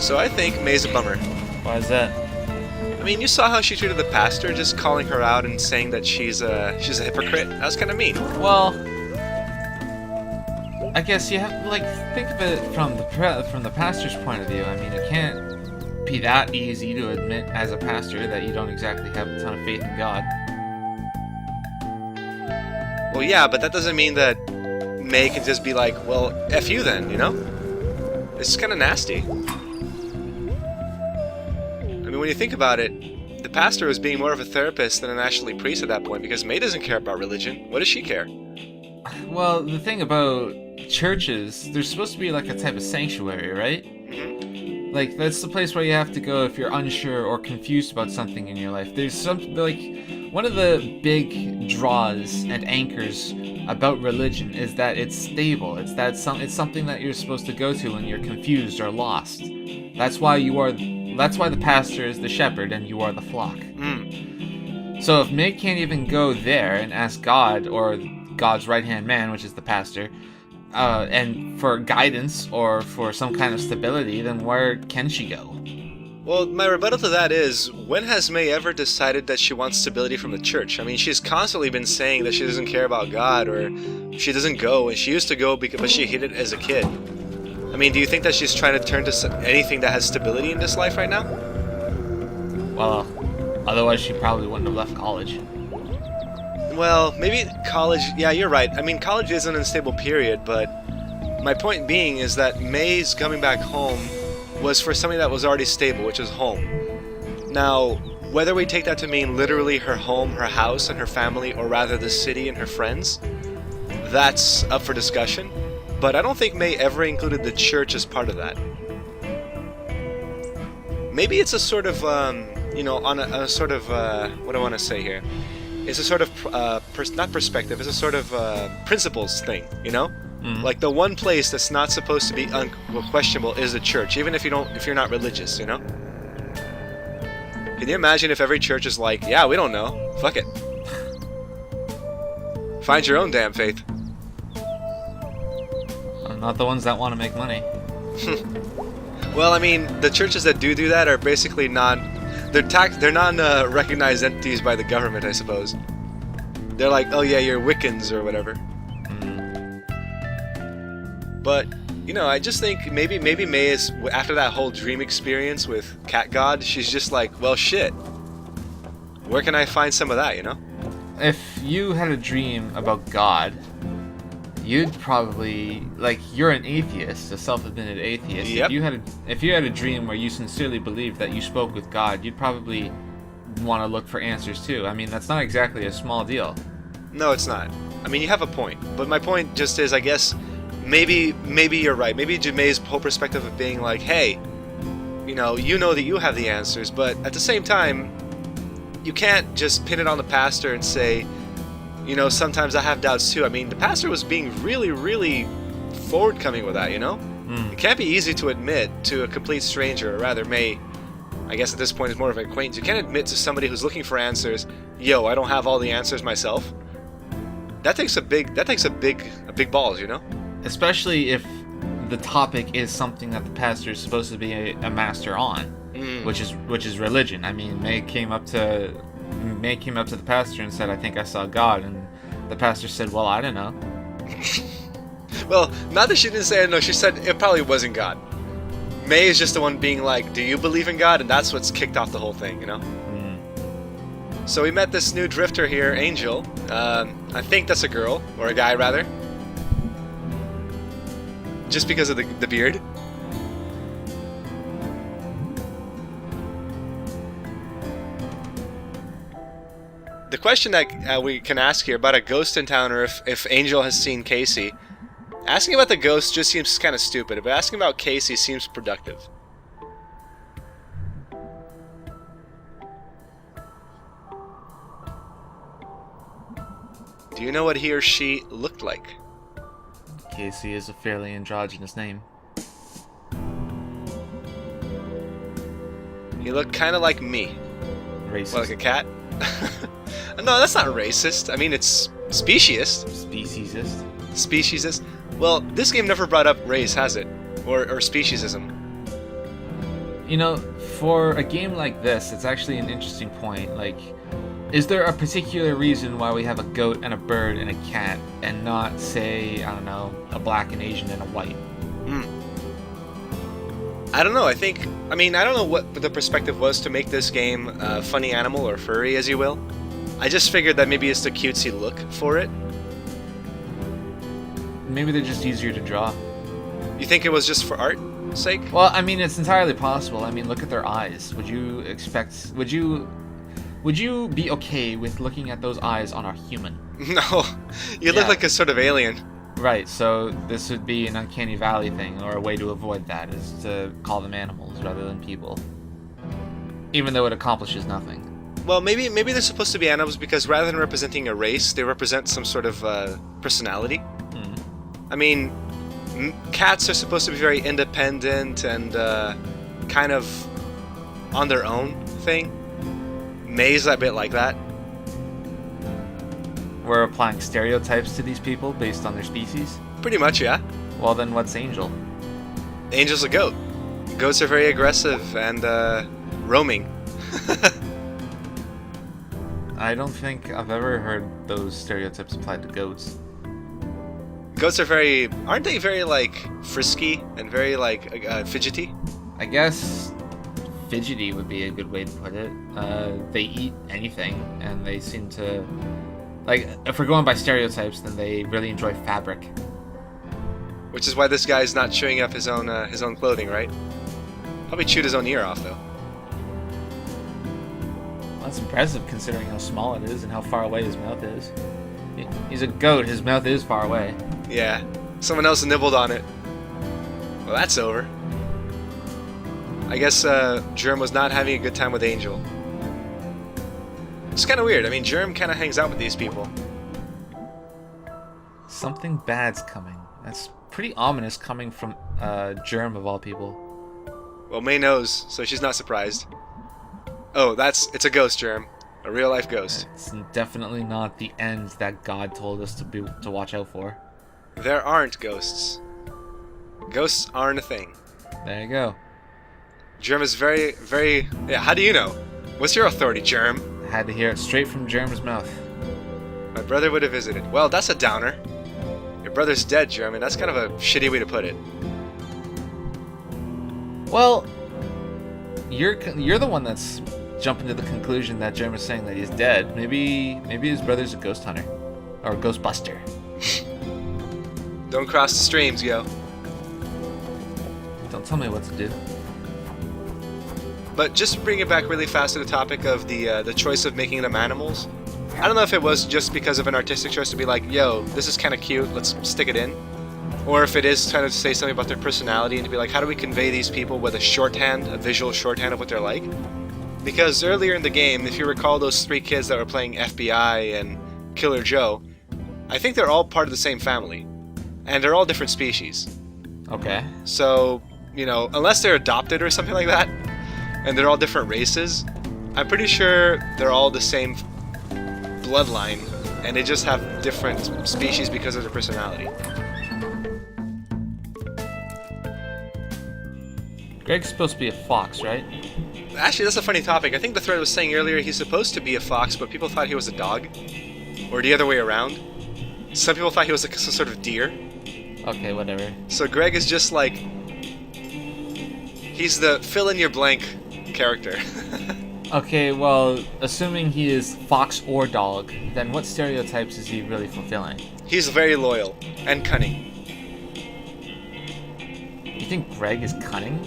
So I think May's a bummer. Why is that? I mean, you saw how she treated the pastor, just calling her out and saying that she's a hypocrite. That was kind of mean. Well, I guess you have to, like, think of it from the pastor's point of view. I mean, it can't be that easy to admit as a pastor that you don't exactly have a ton of faith in God. Well, yeah, but that doesn't mean that May can just be like, well, F you then, you know? It's kind of nasty. I mean, when you think about it, the pastor was being more of a therapist than an actually priest at that point, because May doesn't care about religion. What does she care? Well, the thing about churches, there's supposed to be like a type of sanctuary, right? Mm-hmm. Like, that's the place where you have to go if you're unsure or confused about something in your life. There's something, like, one of the big draws and anchors about religion is that it's stable. It's something that you're supposed to go to when you're confused or lost. That's why the pastor is the shepherd and you are the flock. So if May can't even go there and ask God or God's right-hand man, which is the pastor, and for guidance or for some kind of stability, then where can she go? Well, my rebuttal to that is, when has May ever decided that she wants stability from the church? I mean, she's constantly been saying that she doesn't care about God, or she doesn't go, and she used to go but she hated it as a kid. I mean, do you think that she's trying to turn to anything that has stability in this life right now? Well, otherwise she probably wouldn't have left college. Well, maybe college, yeah, you're right. I mean, college is an unstable period, but my point being is that May's coming back home was for something that was already stable, which is home. Now, whether we take that to mean literally her home, her house, and her family, or rather the city and her friends, that's up for discussion. But I don't think May ever included the church as part of that. Maybe it's a sort of, on a sort of, what do I want to say here? It's a sort of, not perspective, it's a sort of principles thing, you know? Mm-hmm. Like, the one place that's not supposed to be questionable is the church, even if you're not religious, you know? Can you imagine if every church is like, yeah, we don't know, fuck it. Find your own damn faith. Not the ones that want to make money. Well, I mean, the churches that do that are basically they're non-recognized entities by the government, I suppose. They're like, oh yeah, you're Wiccans or whatever. But, I just think maybe May is, after that whole dream experience with Cat God, she's just like, well, shit. Where can I find some of that, you know? If you had a dream about God, you'd probably, like, you're an atheist, a self-admitted atheist. Yep. If you had a dream where you sincerely believed that you spoke with God, you'd probably want to look for answers too. I mean, that's not exactly a small deal. No, it's not. I mean, you have a point. But my point just is, I guess, maybe you're right. Maybe May's whole perspective of being like, hey, you know that you have the answers, but at the same time, you can't just pin it on the pastor and say, sometimes I have doubts too. I mean, the pastor was being really, really forward-coming with that, It can't be easy to admit to a complete stranger, or rather May, I guess at this point is more of an acquaintance. You can't admit to somebody who's looking for answers, yo, I don't have all the answers myself. That takes a big balls, Especially if the topic is something that the pastor is supposed to be a master on, which is religion. I mean, May came up to the pastor and said, I think I saw God, and the pastor said, well, I don't know. Well, not that she didn't say I don't know, she said it probably wasn't God. May is just the one being like, do you believe in God? And that's what's kicked off the whole thing, So we met this new drifter here, Angel. I think that's a girl, or a guy rather. Just because of the beard. The question that we can ask here about a ghost encounter, if Angel has seen Casey, asking about the ghost just seems kind of stupid, but asking about Casey seems productive. Do you know what he or she looked like? Casey is a fairly androgynous name. He looked kind of like me. Racist. What, like a cat? No, that's not racist. I mean, it's speciesist. Speciesist. Speciesist. Well, this game never brought up race, has it? Or speciesism. You know, for a game like this, it's actually an interesting point. Like, is there a particular reason why we have a goat and a bird and a cat, and not, say, I don't know, a black and Asian and a white? I don't know. I don't know what the perspective was to make this game funny animal or furry, as you will. I just figured that maybe it's the cutesy look for it. Maybe they're just easier to draw. You think it was just for art's sake? Well, I mean, it's entirely possible. I mean, look at their eyes. Would you be okay with looking at those eyes on a human? No, you look like a sort of alien. Right, so this would be an uncanny valley thing, or a way to avoid that is to call them animals rather than people. Even though it accomplishes nothing. Well, maybe they're supposed to be animals because rather than representing a race, they represent some sort of personality. I mean, cats are supposed to be very independent and kind of on their own thing. May's a bit like that. We're applying stereotypes to these people based on their species? Pretty much, yeah. Well, then what's Angel? Angel's a goat. Goats are very aggressive and roaming. I don't think I've ever heard those stereotypes applied to goats. Goats are aren't they very, like, frisky and very, like, fidgety? I guess fidgety would be a good way to put it. They eat anything, and they seem to... Like, if we're going by stereotypes, then they really enjoy fabric. Which is why this guy's not chewing up his own clothing, right? Probably chewed his own ear off, though. Well, that's impressive considering how small it is and how far away his mouth is. He's a goat, his mouth is far away. Yeah, someone else nibbled on it. Well, that's over. I guess Germ was not having a good time with Angel. It's kind of weird. I mean, Germ kind of hangs out with these people. Something bad's coming. That's pretty ominous coming from Germ of all people. Well, May knows, so she's not surprised. Oh, it's a ghost, Germ. A real-life ghost. It's definitely not the end that God told us to watch out for. There aren't ghosts. Ghosts aren't a thing. There you go. Germ is very, very... Yeah, how do you know? What's your authority, Germ? I had to hear it straight from Germ's mouth. My brother would have visited. Well, that's a downer. Your brother's dead, Germ, and that's kind of a shitty way to put it. Well, you're the one that's jumping to the conclusion that Germ is saying that he's dead. Maybe his brother's a ghost hunter. Or a ghost buster. Don't cross the streams, yo. Don't tell me what to do. But just to bring it back really fast to the topic of the choice of making them animals, I don't know if it was just because of an artistic choice to be like, yo, this is kind of cute, let's stick it in. Or if it is trying to say something about their personality and to be like, how do we convey these people with a visual shorthand of what they're like? Because earlier in the game, if you recall those 3 kids that were playing FBI and Killer Joe, I think they're all part of the same family. And they're all different species. Okay. So, you know, unless they're adopted or something like that, and they're all different races, I'm pretty sure they're all the same bloodline, and they just have different species because of their personality. Greg's supposed to be a fox, right? Actually, that's a funny topic. I think the thread was saying earlier he's supposed to be a fox, but people thought he was a dog. Or the other way around. Some people thought he was like some sort of deer. Okay, whatever. So Greg is just like... He's the fill-in-your-blank character. Okay, well, assuming he is fox or dog, then what stereotypes is he really fulfilling? He's very loyal and cunning. You think Greg is cunning?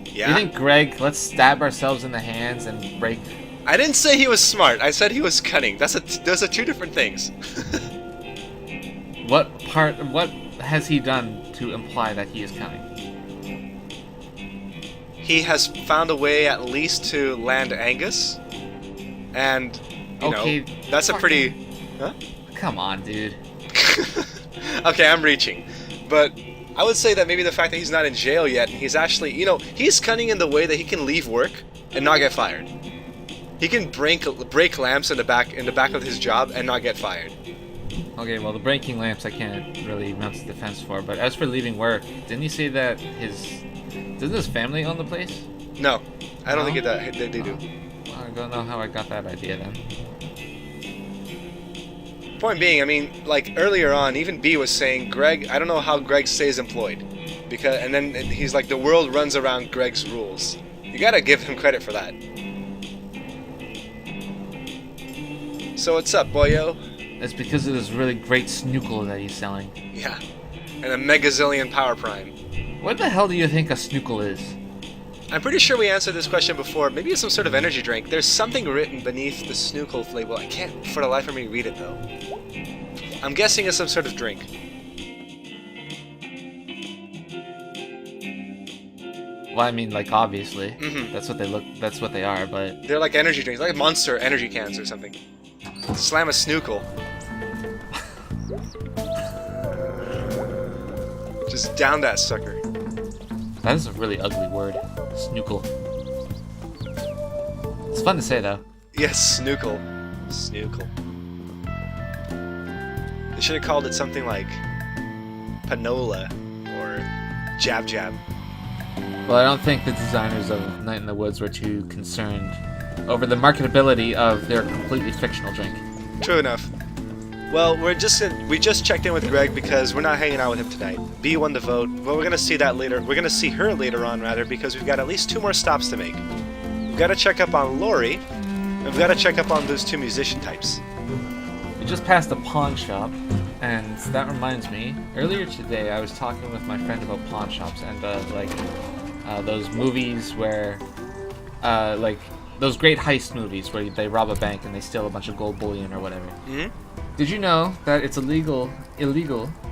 Yeah. You think Greg, let's stab ourselves in the hands and break... I didn't say he was smart. I said he was cunning. Those are 2 different things. What has he done to imply that he is cunning? He has found a way at least to land Angus. And, you know, that's a pretty... Huh? Come on, dude. Okay, I'm reaching. But I would say that maybe the fact that he's not in jail yet, and he's actually... You know, he's cunning in the way that he can leave work and not get fired. He can break lamps in the back of his job and not get fired. Okay, well, the breaking lamps I can't really mount a defense for, but as for leaving work, didn't he say that doesn't his family own the place? No, I don't No? think they do. I don't know how I got that idea then. Point being, I mean, like earlier on, even B was saying, Greg, I don't know how Greg stays employed, because, and then he's like, the world runs around Greg's rules. You gotta give him credit for that. So what's up, boyo? It's because of this really great snookle that he's selling. Yeah, and a megazillion power prime. What the hell do you think a snookle is? I'm pretty sure we answered this question before. Maybe it's some sort of energy drink. There's something written beneath the snookle label. I can't for the life of me read it though. I'm guessing it's some sort of drink. Well, I mean, like, obviously. Mm-hmm. That's what they are, but... They're like energy drinks, like Monster energy cans or something. Slam a snookle. Just down that sucker. That is a really ugly word. Snookle. It's fun to say, though. Yes, snookle. Snookle. They should have called it something like Panola or Jab Jab. Well, I don't think the designers of Night in the Woods were too concerned over the marketability of their completely fictional drink. True enough. Well, we just checked in with Greg because we're not hanging out with him tonight. B won the vote, but we're gonna see that later. We're gonna see her later on, rather, because we've got at least 2 more stops to make. We've got to check up on Lori, and we've got to check up on those 2 musician types. We just passed a pawn shop, and that reminds me. Earlier today, I was talking with my friend about pawn shops and those movies where, like those great heist movies where they rob a bank and they steal a bunch of gold bullion or whatever. Mm-hmm. Did you know that it's illegal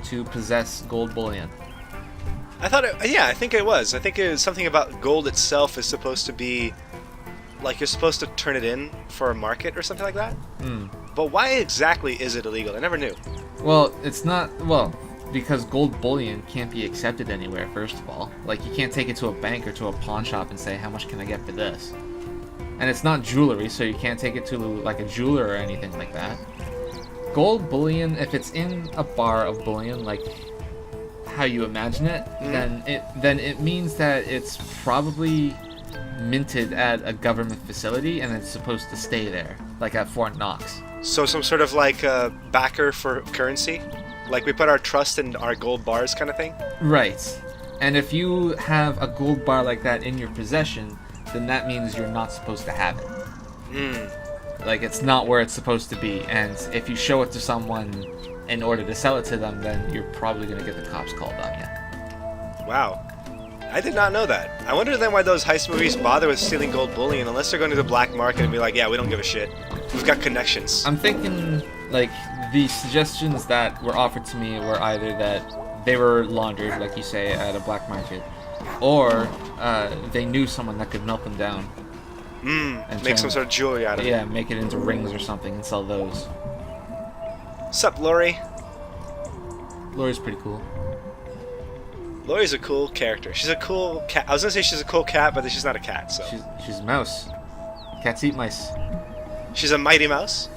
to possess gold bullion? I think it was. I think it was something about gold itself is supposed to be, like, you're supposed to turn it in for a market or something like that. But why exactly is it illegal? I never knew. Well, it's not, because gold bullion can't be accepted anywhere, first of all. Like, you can't take it to a bank or to a pawn shop and say, how much can I get for this? And it's not jewelry, so you can't take it to, like, a jeweler or anything like that. Gold bullion, if it's in a bar of bullion, like how you imagine it, then it means that it's probably minted at a government facility and it's supposed to stay there, like at Fort Knox. So some sort of like backer for currency? Like we put our trust in our gold bars kind of thing? Right. And if you have a gold bar like that in your possession, then that means you're not supposed to have it. Like, it's not where it's supposed to be, and if you show it to someone in order to sell it to them, then you're probably going to get the cops called on you. Wow. I did not know that. I wonder then why those heist movies bother with stealing gold bullion unless they're going to the black market and be like, yeah, we don't give a shit. We've got connections. I'm thinking, like, the suggestions that were offered to me were either that they were laundered, like you say, at a black market, or they knew someone that could melt them down. And make some sort of jewelry out of it. Yeah, make it into rings or something and sell those. Sup, Lori? Lori's pretty cool. Lori's a cool character. She's a cool cat. I was gonna say she's a cool cat, but she's not a cat, so. She's a mouse. Cats eat mice. She's a mighty mouse?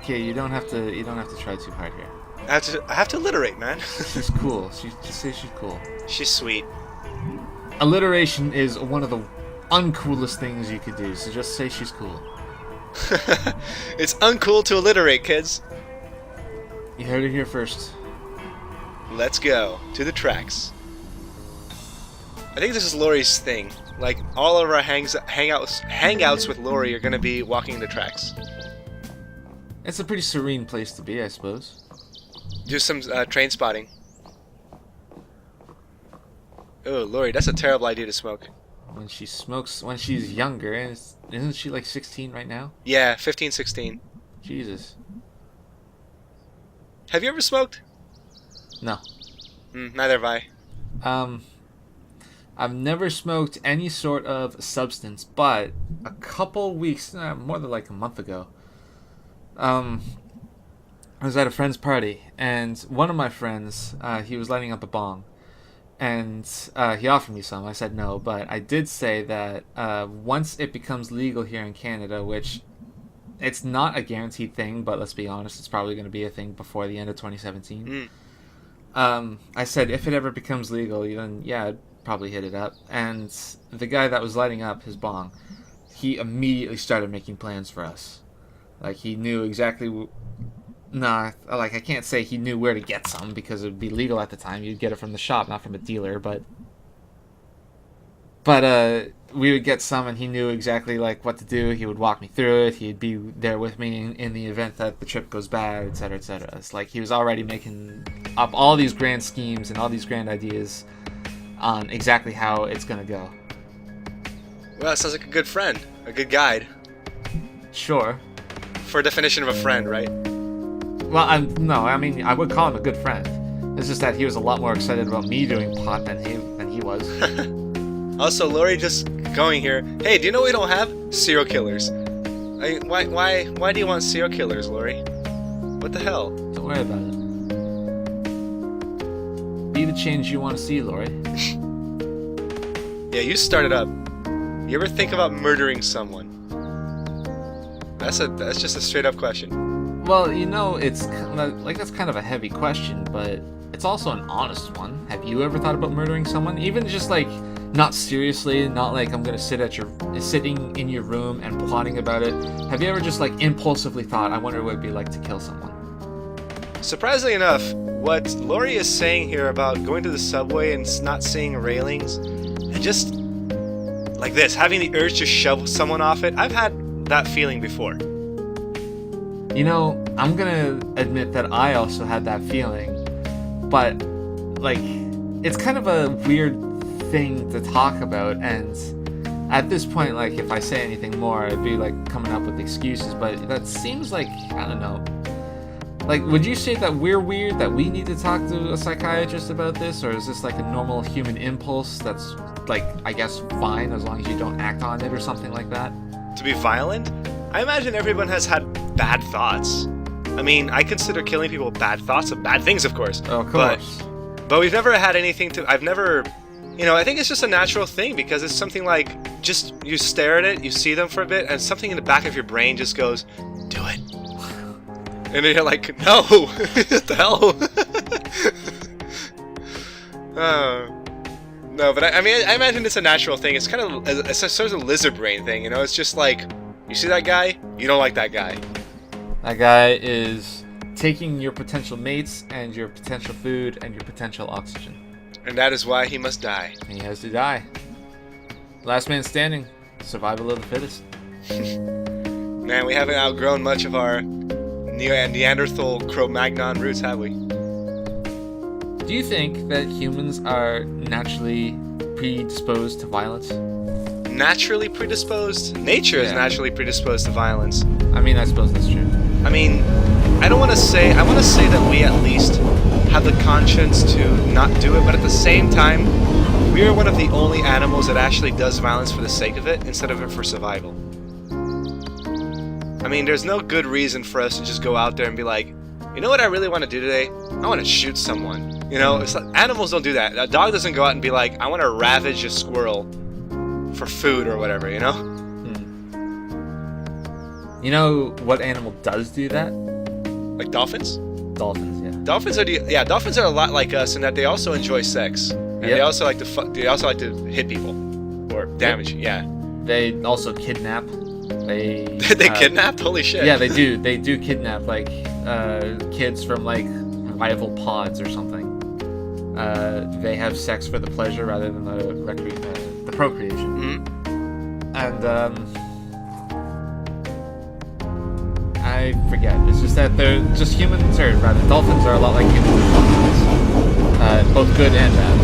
Okay, you don't have to try too hard here. I have to alliterate, man. She's cool. Just say she's cool. She's sweet. Alliteration is one of the uncoolest things you could do, so just say she's cool. It's uncool to alliterate, kids. You heard it here first. Let's go to the tracks. I think this is Lori's thing. Like, all of our hangouts with Lori are gonna be walking the tracks. It's a pretty serene place to be, I suppose. Do some train spotting. Oh, Lori, that's a terrible idea to smoke. When she's younger, and isn't she like 16 right now? Yeah, 15, 16. Jesus. Have you ever smoked? No. Neither have I. I've never smoked any sort of substance, but a couple weeks, more than like a month ago, I was at a friend's party, and one of my friends, he was lighting up a bong. And he offered me some. I said no, but I did say that once it becomes legal here in Canada, which it's not a guaranteed thing, but let's be honest, it's probably going to be a thing before the end of 2017. I said if it ever becomes legal, then yeah, probably hit it up. And the guy that was lighting up his bong, he immediately started making plans for us. Like, he knew exactly... Nah, like, I can't say he knew where to get some, because it would be legal at the time. You'd get it from the shop, not from a dealer, but we would get some, and he knew exactly, like, what to do. He would walk me through it. He'd be there with me in the event that the trip goes bad, etc., etc. It's like he was already making up all these grand schemes and all these grand ideas on exactly how it's going to go. Well, that sounds like a good friend. A good guide. Sure. For a definition of a friend, right? Well, I would call him a good friend. It's just that he was a lot more excited about me doing pot than he was. Also, Lori, just going here. Hey, do you know we don't have serial killers? Why do you want serial killers, Lori? What the hell? Don't worry about it. Be the change you want to see, Lori. Yeah, you start it up. You ever think about murdering someone? That's just a straight up question. Well, it's that's kind of a heavy question, but it's also an honest one. Have you ever thought about murdering someone? Even just like not seriously, not like I'm gonna sitting in your room and plotting about it. Have you ever just like impulsively thought, I wonder what it'd be like to kill someone? Surprisingly enough, what Lori is saying here about going to the subway and not seeing railings, and just like this, having the urge to shove someone off it, I've had that feeling before. I'm gonna admit that I also had that feeling, but like, it's kind of a weird thing to talk about, and at this point, like, if I say anything more, I'd be like coming up with excuses, but that seems like, I don't know. Like, would you say that we're weird, that we need to talk to a psychiatrist about this, or is this like a normal human impulse that's, like, I guess fine as long as you don't act on it or something like that? To be violent? I imagine everyone has had bad thoughts. I mean, I consider killing people bad thoughts, of bad things, of course. Oh, of course. But we've never had anything to... I think it's just a natural thing, because it's something like, just, you stare at it, you see them for a bit, and something in the back of your brain just goes, do it. And then you're like, no! What the hell? No, but I imagine it's a natural thing. It's kind of, it's a sort of a lizard brain thing, It's just like, you see that guy, you don't like that guy. That guy is taking your potential mates and your potential food and your potential oxygen. And that is why he must die. He has to die. Last man standing. Survival of the fittest. Man, we haven't outgrown much of our Neanderthal Cro-Magnon roots, have we? Do you think that humans are naturally predisposed to violence? Naturally predisposed? Nature is naturally predisposed to violence. I mean, I suppose that's true. I mean, I want to say that we at least have the conscience to not do it, but at the same time, we are one of the only animals that actually does violence for the sake of it, instead of it for survival. I mean, there's no good reason for us to just go out there and be like, you know what I really want to do today? I want to shoot someone. It's like, animals don't do that. A dog doesn't go out and be like, I want to ravage a squirrel for food or whatever, You know what animal does do that? Like dolphins? Dolphins, yeah. Dolphins are a lot like us in that they also enjoy sex. And they also like to they also like to hit people or damage. Yep. Yeah. They also kidnap. They kidnapped? Holy shit. Yeah, they do. They do kidnap like kids from like rival pods or something. They have sex for the pleasure rather than the procreation. Mm-hmm. And I forget. It's just that they're just humans, or rather, dolphins are a lot like humans and dolphins, both good and bad.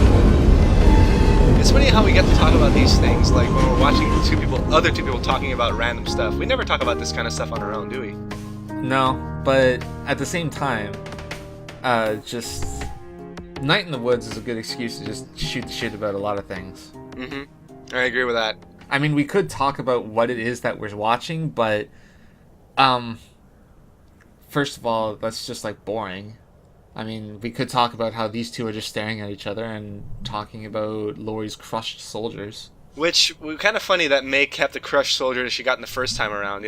It's funny how we get to talk about these things, like when we're watching other two people talking about random stuff. We never talk about this kind of stuff on our own, do we? No, but at the same time, just night in the woods is a good excuse to just shoot the shit about a lot of things. Mm-hmm. I agree with that. I mean, we could talk about what it is that we're watching, but first of all, that's just like boring. I mean, we could talk about how these two are just staring at each other and talking about Lori's crushed soldiers. Which, kind of funny that May kept the crushed soldier that she got in the first time around,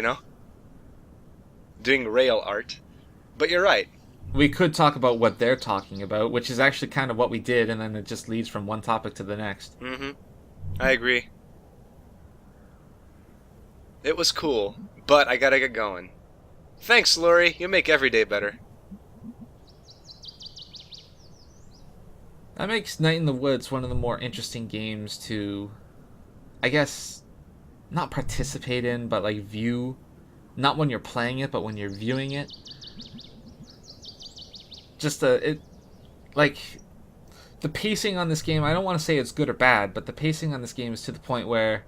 Doing rail art. But you're right. we could talk about what they're talking about, which is actually kind of what we did, and then it just leads from one topic to the next. Mm-hmm. I agree. It was cool, but I gotta get going. Thanks, Lori. You make every day better. That makes Night in the Woods one of the more interesting games to, I guess, not participate in, but like view. Not when you're playing it, but when you're viewing it. Like, the pacing on this game, I don't want to say it's good or bad, but the pacing on this game is to the point where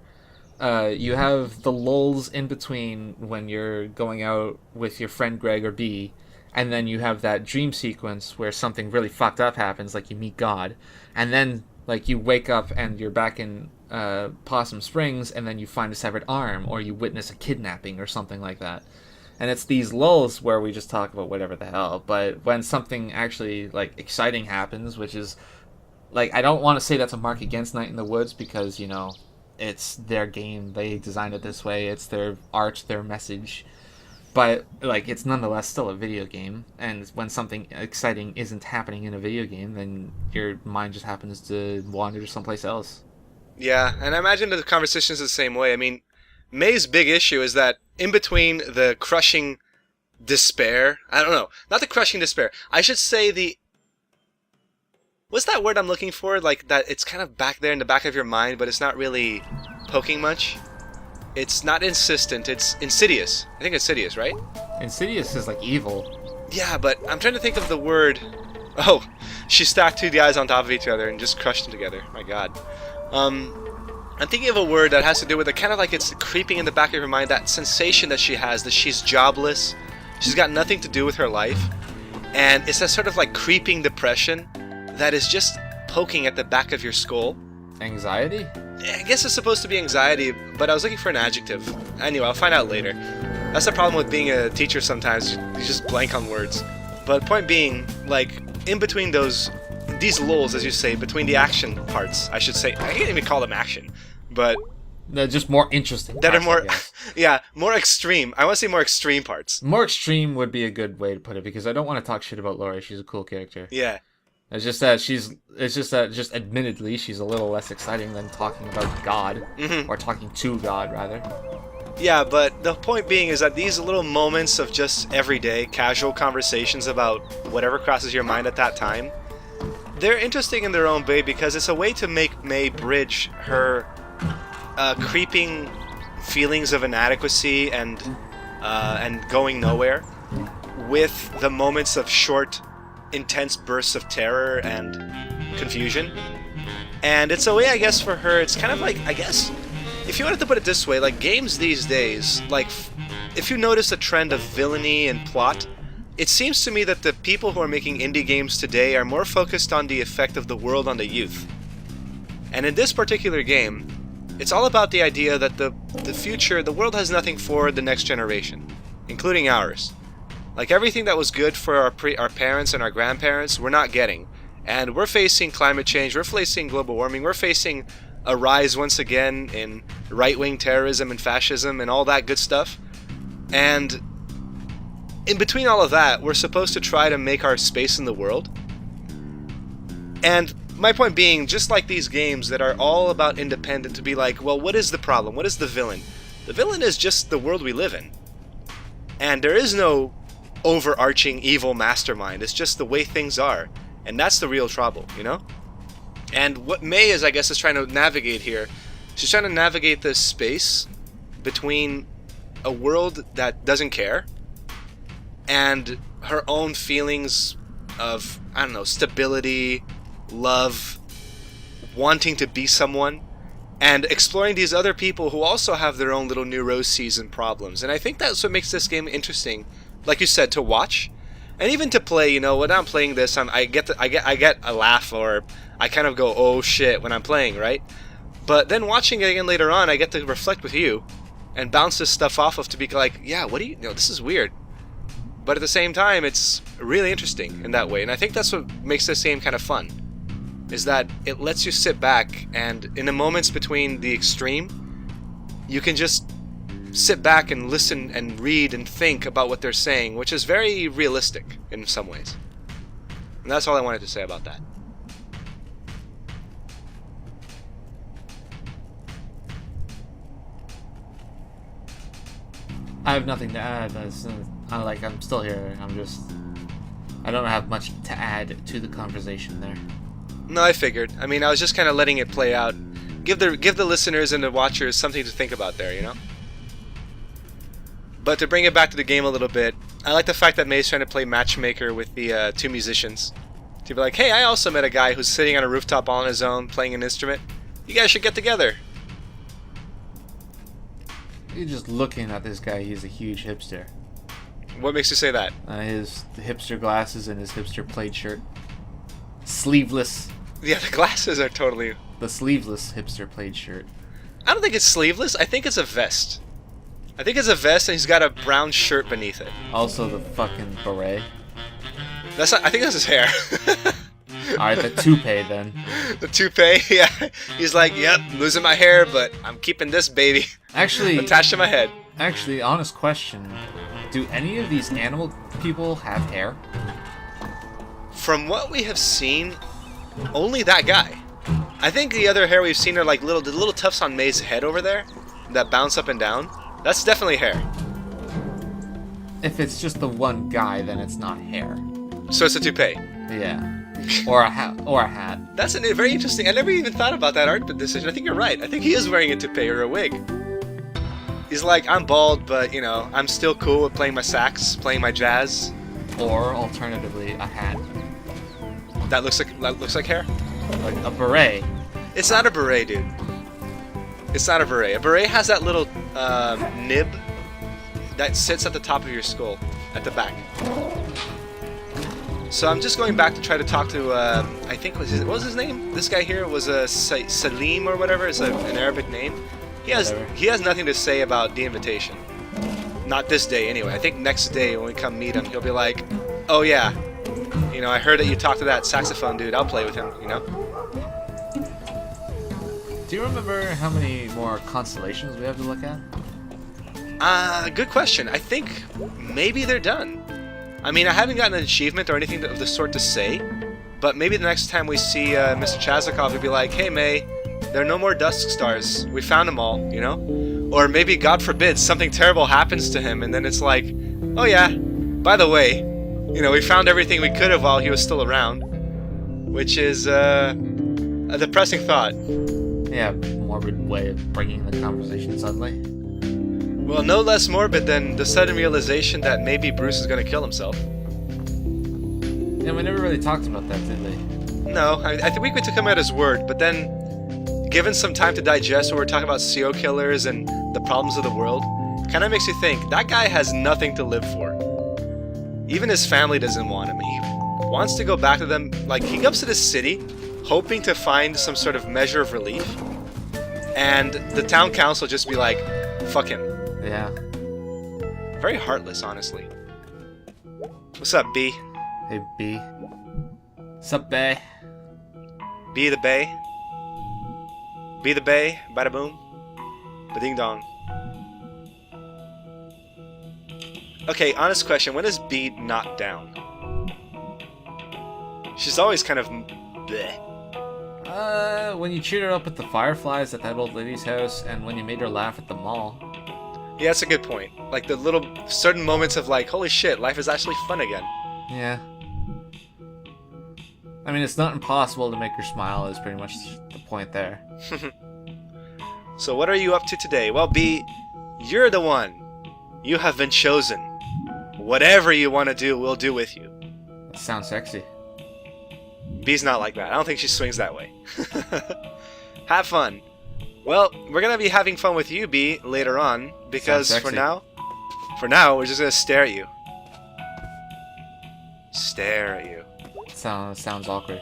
you have the lulls in between when you're going out with your friend Greg or B, and then you have that dream sequence where something really fucked up happens, like you meet God, and then like you wake up and you're back in Possum Springs, and then you find a severed arm, or you witness a kidnapping or something like that. And it's these lulls where we just talk about whatever the hell, but when something actually like exciting happens, which is like, I don't want to say that's a mark against Night in the Woods, because, you know, it's their game, they designed it this way, it's their art, their message, but like, it's nonetheless still a video game, and when something exciting isn't happening in a video game, then your mind just happens to wander to someplace else. Yeah, and I imagine the conversation's the same way. I mean, May's big issue is that in between the crushing despair, I don't know, not the crushing despair, I should say the, what's that word I'm looking for? Like, that it's kind of back there in the back of your mind, but it's not really poking much. It's not insistent, it's insidious. I think insidious, right? Insidious is like evil. Yeah, but I'm trying to think of the word. Oh, she stacked two guys on top of each other and just crushed them together. My god. I'm thinking of a word that has to do with it, kind of like it's creeping in the back of her mind, that sensation that she has, that she's jobless, she's got nothing to do with her life, and it's that sort of like creeping depression that is just poking at the back of your skull. Anxiety? I guess it's supposed to be anxiety, but I was looking for an adjective. Anyway, I'll find out later. That's the problem with being a teacher sometimes, you just blank on words. But point being, like, in between these lulls, as you say, between the action parts, I should say, I can't even call them action, but They're just more interesting. that parts, are more, I guess. yeah, more extreme. I want to say more extreme parts. More extreme would be a good way to put it, because I don't want to talk shit about Laurie. She's a cool character. Yeah. It's just that admittedly she's a little less exciting than talking about God, or talking to God rather. Yeah, but the point being is that these little moments of just everyday, casual conversations about whatever crosses your mind at that time, they're interesting in their own way, because it's a way to make May bridge her creeping feelings of inadequacy and going nowhere with the moments of short, intense bursts of terror and confusion. And it's a way, I guess, for her, it's kind of like, I guess, if you wanted to put it this way, like, games these days, like, if you notice a trend of villainy and plot, it seems to me that the people who are making indie games today are more focused on the effect of the world on the youth. And in this particular game, it's all about the idea that the future, the world has nothing for the next generation, including ours. Like, everything that was good for our parents and our grandparents, we're not getting. And we're facing climate change, we're facing global warming, we're facing a rise once again in right-wing terrorism and fascism and all that good stuff. And in between all of that, we're supposed to try to make our space in the world. And my point being, just like these games that are all about independent, to be like, well, what is the problem? What is the villain? The villain is just the world we live in. And there is no overarching evil mastermind. It's just the way things are. And that's the real trouble, you know? And what May is, I guess, is trying to navigate here, she's trying to navigate this space between a world that doesn't care and her own feelings of, I don't know, stability, love, wanting to be someone, and exploring these other people who also have their own little neuroses and problems. And I think that's what makes this game interesting, like you said, to watch and even to play. You know, when I'm playing this, I get a laugh, or I kind of go, oh shit, when I'm playing, right? But then watching it again later on, I get to reflect with you and bounce this stuff off of, to be like, yeah, what do you know, this is weird. But at the same time, it's really interesting in that way. And I think that's what makes this game kind of fun, is that it lets you sit back, and in the moments between the extreme, you can just sit back and listen and read and think about what they're saying, which is very realistic in some ways. And that's all I wanted to say about that. I have nothing to add. I'm still here. I don't have much to add to the conversation there. No, I figured. I mean, I was just kind of letting it play out. Give the listeners and the watchers something to think about there, you know? But to bring it back to the game a little bit, I like the fact that May's trying to play matchmaker with the two musicians. To be like, hey, I also met a guy who's sitting on a rooftop all on his own playing an instrument. You guys should get together. You're just looking at this guy, he's a huge hipster. What makes you say that? His hipster glasses and his hipster plaid shirt. Sleeveless. Yeah, the glasses are totally... The sleeveless hipster plaid shirt. I don't think it's sleeveless. I think it's a vest. I think it's a vest and he's got a brown shirt beneath it. Also the fucking beret. That's not, I think that's his hair. Alright, the toupee then. The toupee, yeah. He's like, yep, losing my hair, but I'm keeping this baby Actually, attached to my head. Actually, honest question. Do any of these animal people have hair? From what we have seen, only that guy. I think the other hair we've seen are like the little tufts on May's head over there that bounce up and down. That's definitely hair. If it's just the one guy, then it's not hair. So it's a toupee. Yeah. Or a hat. That's a very interesting. I never even thought about that art decision. I think you're right. I think he is wearing a toupee or a wig. He's like, I'm bald, but you know, I'm still cool with playing my sax, playing my jazz. Or alternatively, a hat. That looks like hair. Like a beret. It's not a beret, dude. It's not a beret. A beret has that little nib that sits at the top of your skull, at the back. So I'm just going back to try to talk to, I think, what was his name? This guy here was Salim or whatever. It's an Arabic name. He has nothing to say about the invitation. Not this day, anyway. I think next day when we come meet him, he'll be like, oh yeah, you know, I heard that you talked to that saxophone dude. I'll play with him, you know? Do you remember how many more constellations we have to look at? Good question. I think maybe they're done. I mean, I haven't gotten an achievement or anything of the sort to say, but maybe the next time we see Mr. Chazikov, we'll be like, hey, May, there are no more Dusk Stars. We found them all, you know? Or maybe, God forbid, something terrible happens to him, and then it's like, oh yeah, by the way, you know, we found everything we could have while he was still around, which is a depressing thought. Yeah, morbid way of bringing the conversation suddenly. Well, no less morbid than the sudden realization that maybe Bruce is going to kill himself. Yeah, we never really talked about that, did we? No, I think we took him at his word, but then, given some time to digest when we're talking about serial killers and the problems of the world, kind of makes you think, that guy has nothing to live for. Even his family doesn't want him. He wants to go back to them. Like, he comes to this city hoping to find some sort of measure of relief, and the town council just be like, fuck him. Yeah. Very heartless, honestly. What's up, B? Hey, B. Sup, Bay? B the Bay? B the Bay, bada boom, ba ding dong. Okay, honest question, when is B knocked down? She's always kind of bleh. When you cheered her up with the fireflies at that old lady's house, and when you made her laugh at the mall. Yeah, that's a good point. Like the little certain moments of like, holy shit, life is actually fun again. Yeah. I mean, it's not impossible to make her smile is pretty much the point there. So what are you up to today? Well, B, you're the one. You have been chosen. Whatever you want to do, we'll do with you. That sounds sexy. B's not like that. I don't think she swings that way. Have fun. Well, we're going to be having fun with you, B, later on, because for now, we're just going to stare at you. Stare at you. Sounds awkward.